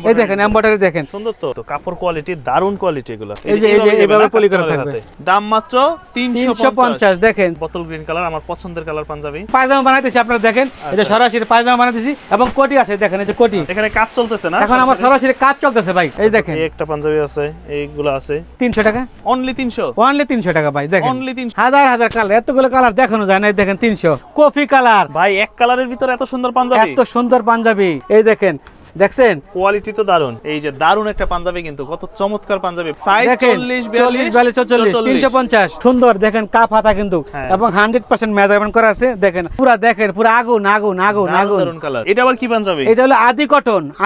এই দেখেন এমব্রয়ডারি দেখেন সুন্দর তো কাপড় কোয়ালিটি দারুন কোয়ালিটি এগুলো এই যে এইভাবে পলি করা থাকবে দাম মাত্র 350 দেখেন বোতল গ্রিন কালার আমার পছন্দের কালার পাঞ্জাবি পায়জামা বানাইতেছি আপনারা দেখেন এই যে সরাসরি পায়জামা বানাইতেছি এবং কোটি আছে দেখেন এই যে কোটি এখানে কাজ চলতেছে না এখন আমার সরাসরি কাজ চলতেছে ভাই এই দেখেন এই একটা পাঞ্জাবি আছে এইগুলো আছে 300 টাকা অনলি 300 টাকা ভাই দেখেন অনলি 300 হাজার হাজার কালার এতগুলো কালার দেখানো যায় না এই দেখেন 300 কফি কালার ভাই এক কালারের ভিতরে এত সুন্দর পাঞ্জাবি এত সুন্দর পাঞ্জাবি এই দেখেন দেখছেন কোয়ালিটি তো দারুন এই যে দারুন একটা পাঞ্জাবি কিন্তু কত চমৎকার পাঞ্জাবি সাইজ 40 42 350 সুন্দর দেখেন কাপ হাতা কিন্তু এবং 100% মেজারমেন্ট করা আছে দেখেন পুরো দেখেন পুরো আগুন আগুন আগুন আগুন দারুন কালার এটা আবার কি পাঞ্জাবি এটা হলো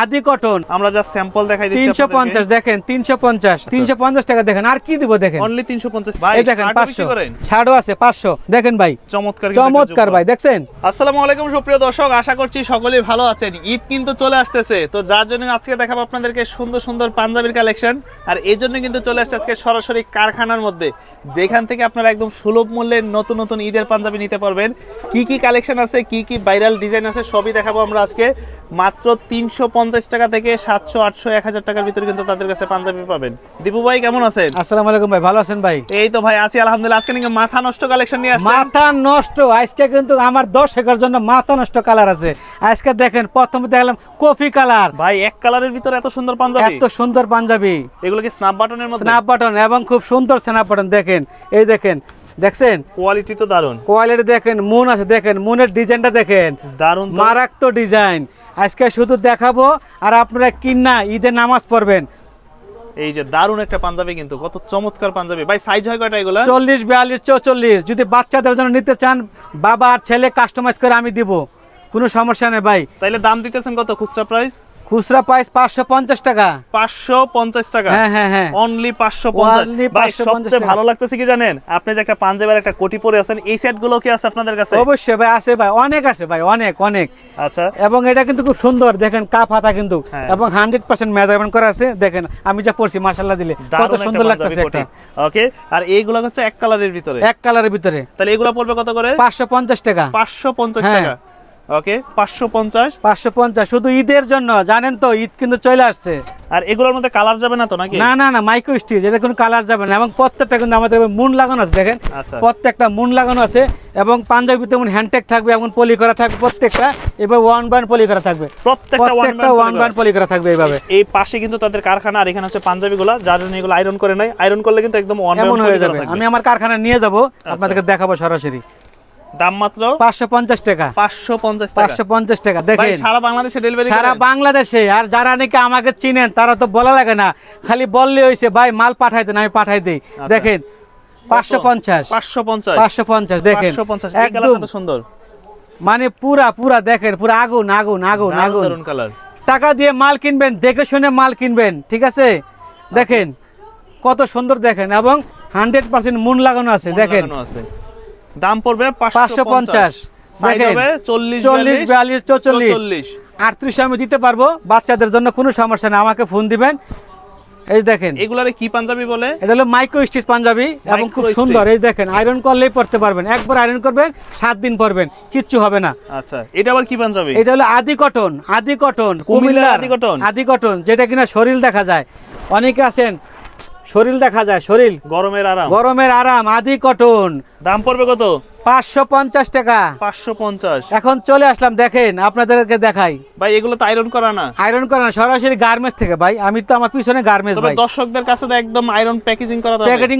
আদি কটন আমরা জাস্ট স্যাম্পল দেখাই দিচ্ছি 350 দেখেন 350 টাকা দেখেন আর কি দিব দেখেন অনলি 350 ভাই এই দেখেন 500 ছাড়ও আছে 500 দেখেন ভাই চমৎকার ভাই দেখছেন আসসালামু আলাইকুম সুপ্রিয় দর্শক আশা করছি সকলেই ভালো আছেন ঈদ কিন্তু চলে আসতেছে তো যার জন্য আজকে দেখাবো আপনাদেরকে সুন্দর সুন্দর পাঞ্জাবির কালেকশন আর এই জন্য কিন্তু চলে আসছে আজকে সরাসরি কারখানার মধ্যে যেখান থেকে আপনারা একদম সুলভ মূল্যে নতুন নতুন ঈদের পাঞ্জাবি নিতে পারবেন কি কি কালেকশন আছে কি কি ভাইরাল ডিজাইন আছে সবই দেখাবো আমরা আজকে মাত্র 350 টাকা থেকে 700 800 1000 টাকার ভিতরে কিন্তু তাদের কাছে পাঞ্জাবি পাবেন দীপু ভাই কেমন আছেন আসসালামু আলাইকুম ভাই ভালো আছেন ভাই এই তো ভাই আছি আলহামদুলিল্লাহ আজকে নাকি মাথা নষ্ট কালেকশন নিয়ে আসছেন মাথা নষ্ট আজকে কিন্তু আমার দর্শকের জন্য মাথা নষ্ট কালার আছে আজকে দেখেন প্রথমে দেখলাম কফি কালার ভাই এক কালারের ভিতরে এত সুন্দর পাঞ্জাবি এত সুন্দর পাঞ্জাবি এগুলো কি স্ন্যাপ বাটনের মধ্যে স্ন্যাপ বাটন এবং খুব সুন্দর স্ন্যাপ বাটন দেখেন এই দেখেন দেখছেন কোয়ালিটি তো দারুন কোয়ালিটি দেখেন মুন আছে দেখেন মুনের ডিজাইনটা দেখেন দারুন মারাত্মক ডিজাইন আজকে শুধু দেখাবো আর আপনারা কিনা ঈদে নামাজ পড়বেন এই যে দারুন একটা পাঞ্জাবি কিন্তু কত চমৎকার পাঞ্জাবি ভাই সাইজ হয় কয়টা এগুলা 40 42 44 যদি বাচ্চাদের জন্য নিতে চান বাবা আর ছেলে কাস্টমাইজ করে আমি দিব কোনো সমস্যা নেই ভাই তাইলে দাম দিতেছেন কত খুচরা প্রাইস খুচরা প্রাইস 550 টাকা 550 টাকা হ্যাঁ অনলি 550 ভাই সবচেয়ে ভালো লাগতেছে কি জানেন আপনি যে একটা পাঞ্জাবির একটা কোটি পরে আছেন এই সেট গুলো কি আছে আপনাদের কাছে অবশ্যই ভাই আছে ভাই অনেক আছে ভাই অনেক আচ্ছা এবং এটা কিন্তু খুব সুন্দর দেখেন কাপ হাতা কিন্তু এবং 100% মেজারমেন্ট করা আছে দেখেন আমি যা পরছি মাশাআল্লাহ দিলে কত সুন্দর লাগতেছে এটা ওকে আর এইগুলো হচ্ছে এক কালারের ভিতরে তাহলে এগুলো পড়বে কত করে 550 টাকা 550 টাকা ওকে 550 শুধু ঈদের জন্য জানেন তো ঈদ কিন্তু চলে আসছে আর এগুলোর মধ্যে কালার যাবে না তো নাকি না মাইক্রো স্টিচ এটা কোনো কালার যাবে না এবং প্রত্যেকটা কিন্তু আমাদের মুন লাগানো আছে দেখেন প্রত্যেকটা মুন লাগানো আছে এবং পাঞ্জাবিতে যেমন হ্যান্ডটেক থাকবে এবং পলি করা থাকবে প্রত্যেকটা এভাবে ওয়ান বাই পলি করা থাকবে প্রত্যেকটা ওয়ান বাই পলি করা থাকবে এইভাবে এই পাশে কিন্তু তাদের কারখানা আর এখানে হচ্ছে পাঞ্জাবিগুলো যার জন্য এগুলো আয়রন করে নাই আয়রন করলে কিন্তু একদম ওয়ান বাই হয়ে যাবে আমি আমার কারখানা নিয়ে যাব আপনাদেরকে দেখাবো সরাসরি দাম মাত্র 550 টাকা 550 টাকা দেখেন সারা বাংলাদেশে ডেলিভারি সারা বাংলাদেশে আর যারা নাকি আমাকে চিনেন তারা তো বলা লাগে না খালি বললে হইছে ভাই মাল পাঠাই দেন আমি পাঠাই দেই দেখেন 550 দেখেন 550 একদম সুন্দর মানে পুরা দেখেন পুরো আগুন দারুণ কালার টাকা দিয়ে মাল কিনবেন দেখে শুনে মাল কিনবেন ঠিক আছে দেখেন কত সুন্দর দেখেন এবং 100% মুন লাগানো আছে দেখেন দাম পড়বে 550 সাইজ হবে 40 42 44 38 আমি দিতে পারবো বাচ্চাদের জন্য কোনো সমস্যা না আমাকে ফোন দিবেন এই দেখেন এগুলারে কি পাঞ্জাবি বলে এটা হলো মাইক্রো স্টিচ পাঞ্জাবি এবং খুব সুন্দর এই দেখেন আয়রন করলেই পরতে পারবেন একবার আয়রন করবেন 7 দিন পরবেন কিচ্ছু হবে না আচ্ছা এটা আবার কি পাঞ্জাবি এটা হলো আদি কটন কুমিল্লার আদি কটন যেটা কিনা শরীর দেখা যায় অনেকে আছেন শরীর দেখা যায় শরীর গরমের আরাম আদি কটন দাম পড়বে কত 550 টাকা 550 এখন চলে আসলাম দেখেন আপনাদেরকে দেখাই ভাই এগুলো তো আয়রন করা না সরাসরি গার্মেন্টস থেকে ভাই আমি তো আমার পিছনে গার্মেন্টস ভাই দর্শকদের কাছে তো একদম আয়রন প্যাকেজিং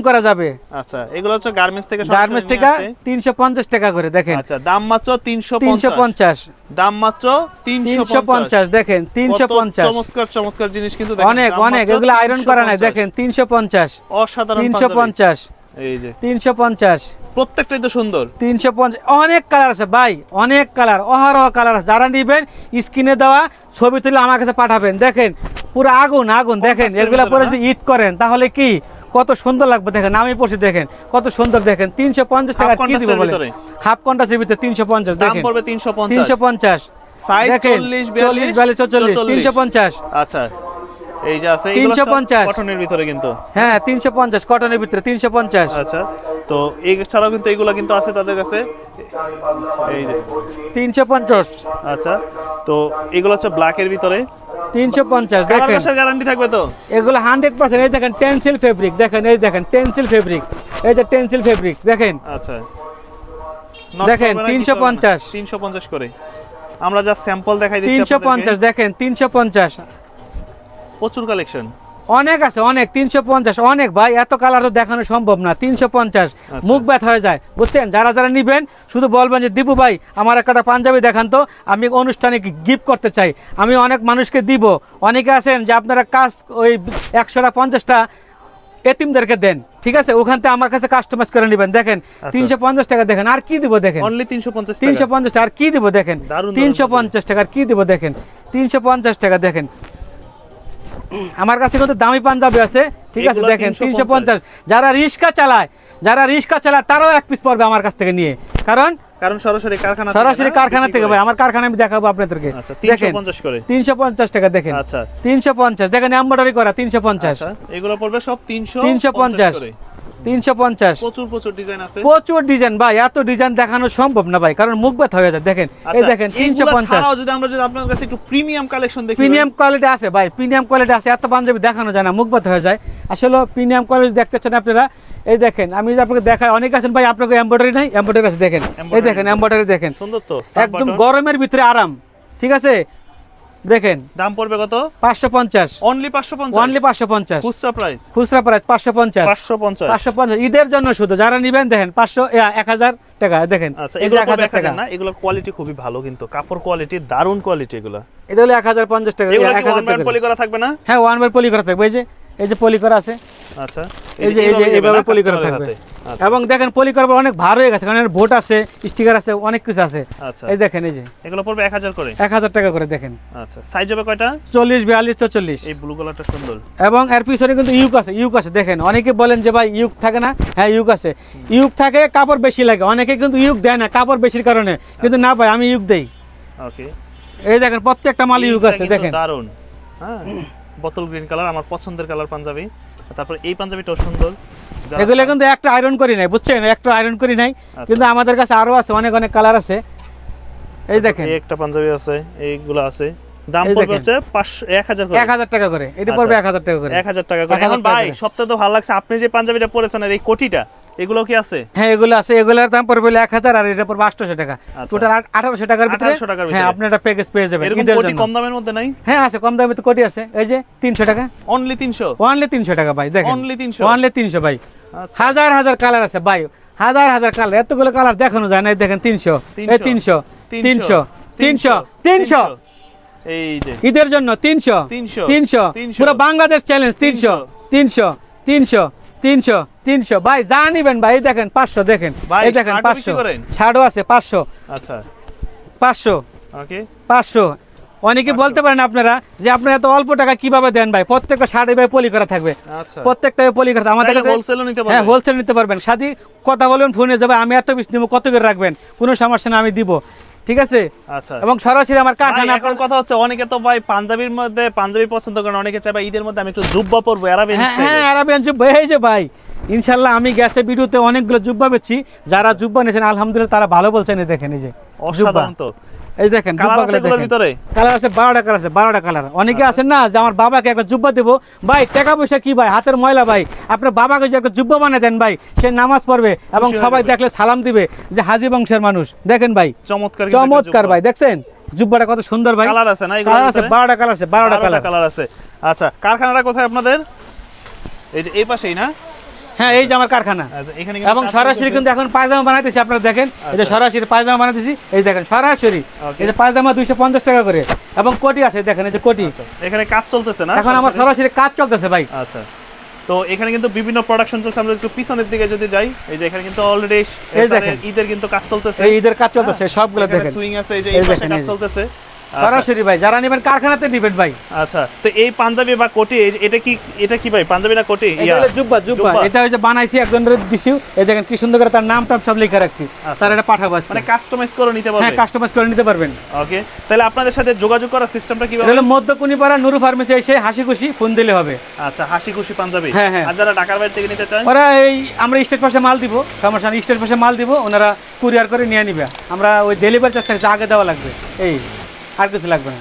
করা যাবে আচ্ছা এগুলো হচ্ছে গার্মেন্টস থেকে 350 টাকা করে দেখেন আচ্ছা দাম মাত্র 350 দাম মাত্র 350 দেখেন 350 চমৎকার জিনিস কিন্তু অনেক এগুলো আয়রন করা নাই দেখেন 350 অসাধারণ 350 এই যে 350 প্রত্যেকটাই তো সুন্দর 350 অনেক কালার আছে ভাই অনেক কালার অহরহ কালার আছে যারা নেবেন স্ক্রিনে দেওয়া ছবি তুলে আমার কাছে পাঠাবেন দেখেন পুরো আগুন দেখেন এগুলা পরে যদি ঈদ করেন তাহলে কি কত সুন্দর লাগবে দেখেন আমি পড়ছি দেখেন কত সুন্দর দেখেন 350 টাকা কি দিব বলে হাফ কন্টাসের ভিতরে 350 দেখেন দাম পড়বে 350 সাইজ 40 42 44 350 আচ্ছা এই যে আছে এগুলো 350 কটনের ভিতরে কিন্তু 350 কটনের ভিতরে 350 আচ্ছা তো এছাড়াও কিন্তু এগুলো কিন্তু আছে তাদের কাছে এই যে 350 আচ্ছা তো এগুলো হচ্ছে ব্ল্যাক এর ভিতরে 350 কালার দেখেন বাসার গ্যারান্টি থাকবে তো? এগুলো 100%। এই দেখেন টেনসিল ফেব্রিক, দেখেন এই দেখেন টেনসিল ফেব্রিক, এই যে টেনসিল ফেব্রিক দেখেন। আচ্ছা দেখেন 350 350 করে। আমরা যা স্যাম্পল দেখাই দিচ্ছি 350 দেখেন 350। প্রচুর কালেকশন, অনেক আছে অনেক, 350 অনেক ভাই, এত কালার তো দেখানো সম্ভব না। 350 মুখ ব্যথা হয়ে যায় বুঝছেন। যারা যারা নিবেন শুধু বলবেন যে দীপু ভাই আমার একটা পাঞ্জাবি দেখান তো, আমি অনুষ্ঠানে গিফট করতে চাই, আমি অনেক মানুষকে দিব। অনেকে আছেন যে আপনারা কাজ ওই 100টা 50টা এতিমদেরকে দেন, ঠিক আছে, ওখান থেকে আমার কাছে কাস্টমাইজ করে নেবেন। দেখেন 350 টাকা দেখেন, আর কি দিব দেখেন, অনলি 350 টাকা। 350 টাকা আর কি দিব দেখেন, দারুণ 350 টাকা আর কি দিব দেখেন, 350 টাকা দেখেন। আমার কাছে কিন্তু দামি পাঞ্জাবি আছে, ঠিক আছে, এগুলো দেখেন 350 350। যারা রিক্সা চালায় তারাও এক পিস পড়বে আমার কাছ থেকে নিয়ে, কারণ সরাসরি কারখানা থেকে ভাই, আমার কারখানা আমি দেখাবো আপনাদেরকে। আচ্ছা দেখেন 350 করে। 350 টাকা দেখেন। আচ্ছা 350 দেখেন, এমব্রয়ডারি করা 350। আচ্ছা এগুলো পড়বে সব 350 করে। 350 প্রচুর ডিজাইন আছে, প্রচুর ডিজাইন ভাই, এত ডিজাইন দেখানো সম্ভব না ভাই, কারণ মুখ ব্যথা হয়ে যায়। দেখেন এই দেখেন 350 ছাড়াও যদি আপনার কাছে একটু প্রিমিয়াম কালেকশন দেখি, প্রিমিয়াম কোয়ালিটি আছে ভাই, প্রিমিয়াম কোয়ালিটি আছে, এত পাঞ্জাবি দেখানো যায় না, মুখ ব্যথা হয়ে যায়। আসলে প্রিমিয়াম কোয়ালিটি দেখতে চান আপনারা, এই দেখেন আমি যদি আপনাকে দেখাই, অনেক আছেন ভাই আপনাকে এমব্রয়ডারি নাই, এমব্রয়ডারি আছে দেখেন, এই দেখেন এমব্রয়ডারি দেখেন, সুন্দর তো, একদম গরমের ভিতরে আরাম, ঠিক আছে। দেখেন দাম পড়বে কত? 550, অনলি 550, অনলি 550 খুচরা প্রাইস, খুচরা প্রাইস 550, 550 ঈদের জন্য শুধু যারা নেবেন দেখেন 1000 টাকা দেখেন। আচ্ছা এই যে এগুলো 1000 টাকা না, এগুলো কোয়ালিটি খুবই ভালো, কিন্তু কাপড় কোয়ালিটি দারুণ কোয়ালিটি। এগুলো এটা হলো 1050 টাকা, এগুলো কি 1000 ওয়ান ব্যান্ড টাকা পলি করা থাকবে না? হ্যাঁ ওয়ান বার পলি করা থাকবে, এই যে পলি করা আছে, আচ্ছা এই যে এইভাবে পলি করা থাকবে। এবং দেখেন পলি করার পর অনেক ভালো হয়ে গেছে, কারণ এর ভোট আছে, স্টিকার আছে, অনেক কিছু আছে। আচ্ছা এই দেখেন এই যে এগুলো পড়বে 1000 করে, 1000 টাকা করে দেখেন। আচ্ছা সাইজ হবে কয়টা? 40, 42, 44। এই ব্লু কালারটা সুন্দর, এবং এর পিছনে কিন্তু ইউক আছে দেখেন। অনেকে বলেন যে ভাই ইউক থাকে না, হ্যাঁ ইউক আছে, ইউক থাকে কাপড় বেশি লাগে, অনেকে কিন্তু ইউক দেয় না কাপড় বেশির কারণে, কিন্তু না ভাই আমি ইউক দেই। ওকে এই দেখেন প্রত্যেকটা মাল ইউক আছে দেখেন, দারুণ। হ্যাঁ বোতল গ্রিন কালার, আমার পছন্দের কালার পাঞ্জাবি। তারপর এই পাঞ্জাবিটাও সুন্দর। এগুলো কিন্তু একটা আয়রন করি নাই বুঝছেন, একটা আয়রন করি নাই, কিন্তু আমাদের কাছে আরো আছে, অনেক অনেক কালার আছে। এই দেখেন এই একটা পাঞ্জাবি আছে, এইগুলো আছে। দাম পড়বে হচ্ছে 1000 টাকা করে, এটা পড়বে 1000 টাকা করে, 1000 টাকা করে। এখন ভাই সবথেকে তো ভালো লাগছে আপনি যে পাঞ্জাবিটা পরেছেন আর এই কোটিটা, এগুলো কি আছে? হ্যাঁ এগুলো আছে, এগুলোর দাম পড়বে 1000 আর এটা পড়বে 800 টাকা, টোটাল 1800 টাকার ভিতরে। হ্যাঁ আপনি একটা প্যাকেজ পেয়ে যাবেন ঈদের কোটি জন্য। কম দামের মধ্যে নাই? হ্যাঁ আছে, কম দামে তো কোটি আছে, এই যে 300 টাকা, অনলি 300, অনলি 300 টাকা ভাই দেখেন, অনলি 300, অনলি 300 ভাই। আচ্ছা হাজার হাজার কালার আছে ভাই, হাজার কালার, এতগুলো কালার দেখানো যায় না। এই দেখেন 300, এই 300, 300, 300, 300 এই যে ঈদের জন্য 300, 300 পুরো বাংলাদেশ চ্যালেঞ্জ 300, 300, 300, 300, 300 ভাই যা নিবেন ভাই। এই দেখেন 500 দেখেন, এই দেখেন 500, শাড়ও আছে 500, আচ্ছা 500, ওকে 500। অনেকে বলতে পারেন আপনারা যে আপনারা এত অল্প টাকা কিভাবে দেন ভাই, প্রত্যেকটা শাড়ি ভাই পলি করা থাকবে, আচ্ছা প্রত্যেকটা পলি করা, আমাদের কাছে হোলসেলও নিতে পারবেন। হ্যাঁ হোলসেল নিতে পারবেন, সাথী কথা বলবেন ফোনে যাবে, আমি এত পিস নিব, কত করে রাখবেন, কোনো সমস্যা না, আমি দিব, ঠিক আছে। আচ্ছা এবং সরাসরি আমার কারখানা। এখন কথা হচ্ছে অনেকে তো ভাই পাঞ্জাবির মধ্যে পাঞ্জাবি পছন্দ করেন, অনেকে চায় ভাই ঈদের মধ্যে আমি একটু জুব্বা পরবো আরাবিয়ান হ্যাঁ স্টাইলে। আরাবিয়ান জুব্বা, এই যে ভাই ইনশাল্লাহ আমি গেছে ভিডিওতে অনেকগুলো জুব্বা বেচছি, যারা জুব্বা নিয়েছেন আলহামদুলিল্লাহ তারা ভালো বলছেন। এই দেখেন এই যে অসাধারণ তো, এই দেখেন জুব্বাগুলো দেখেন, ভিতরে কালার আছে 12টা কালার আছে, 12টা কালার। অনেকে আছেন না যে আমার বাবাকে একটা জুব্বা দেবো, ভাই টাকা পয়সা কি ভাই, হাতের ময়লা ভাই, আপনার বাবাকে যে একটা জুব্বা বানিয়ে দেন ভাই, সে নামাজ পড়বে এবং সবাই দেখলে সালাম দিবে যে হাজী বংশের মানুষ। দেখেন ভাই চমৎকার চমৎকার ভাই, দেখছেন জুব্বাটা কত সুন্দর ভাই, কালার আছে না, কালার আছে 12টা কালার আছে, 12টা কালার আছে। আচ্ছা কারখানাটা কোথায় আপনাদের? এই যে এই পাশেই না? হ্যাঁ এই যে আমার কারখানা। আচ্ছা এখানে এবং সরাসরি কিন্তু এখন পায়জামা বানাইতেছি, আপনারা দেখেন এই যে সরাসরি পায়জামা বানাইতেছি, এই দেখেন সরাসরি এই যে পায়জামা 250 টাকা করে, এবং কোটি আছে দেখেন, এই যে কোটি। এখানে কাজ চলতেছে না এখন আমার সরাসরি কাজ চলতেছে ভাই। আচ্ছা তো এখানে কিন্তু বিভিন্ন প্রোডাকশন চলছে, আমরা একটু পিছনের দিকে যদি যাই, এই যে এখানে কিন্তু অলরেডি এই দেখেন ঈদের কিন্তু কাজ চলতেছে, এই ঈদের কাজ চলতেছে সবগুলো দেখেন, সুইং আছে, এই যে এই পাশে কাজ চলতেছে সরাসরি ভাই। যারা নেবেন কারখানাতে নেবেন ভাই। আচ্ছা তো এই পাঞ্জাবি বা কোটি এটা কি ভাই, পাঞ্জাবি না কোটি? এটা হলো জুব্বা, জুব্বা এটা হচ্ছে বানাইছি একজনের দিছি, এই দেখেন কি সুন্দর করে তার নাম টাম সব লিখে রাখছি, তার এটা পাঠাবো আজকে। মানে কাস্টমাইজ করে নিতে পারবেন? হ্যাঁ কাস্টমাইজ করে নিতে পারবেন। ওকে তাহলে আপনাদের সাথে যোগাযোগ করার সিস্টেমটা কিভাবে? এটা হলো মধ্যকুনিপাড়া নুরু ফার্মেসি, এসে হাসি খুশি ফোন দিলে হবে। আচ্ছা হাসি খুশি পাঞ্জাবি। হ্যাঁ হ্যাঁ। আর যারা ঢাকার বাইরে থেকে নিতে চায় ওরা এই আমরা স্টেট পাশে মাল দিব, সমস্যা নেই, স্টেট পাশে মাল দিব, ওনারা কুরিয়ার করে নিয়ে নিবে, আমরা ওই ডেলিভারি চার্জটা আগে দেওয়া লাগবে, এই আর কিছু লাগবে না।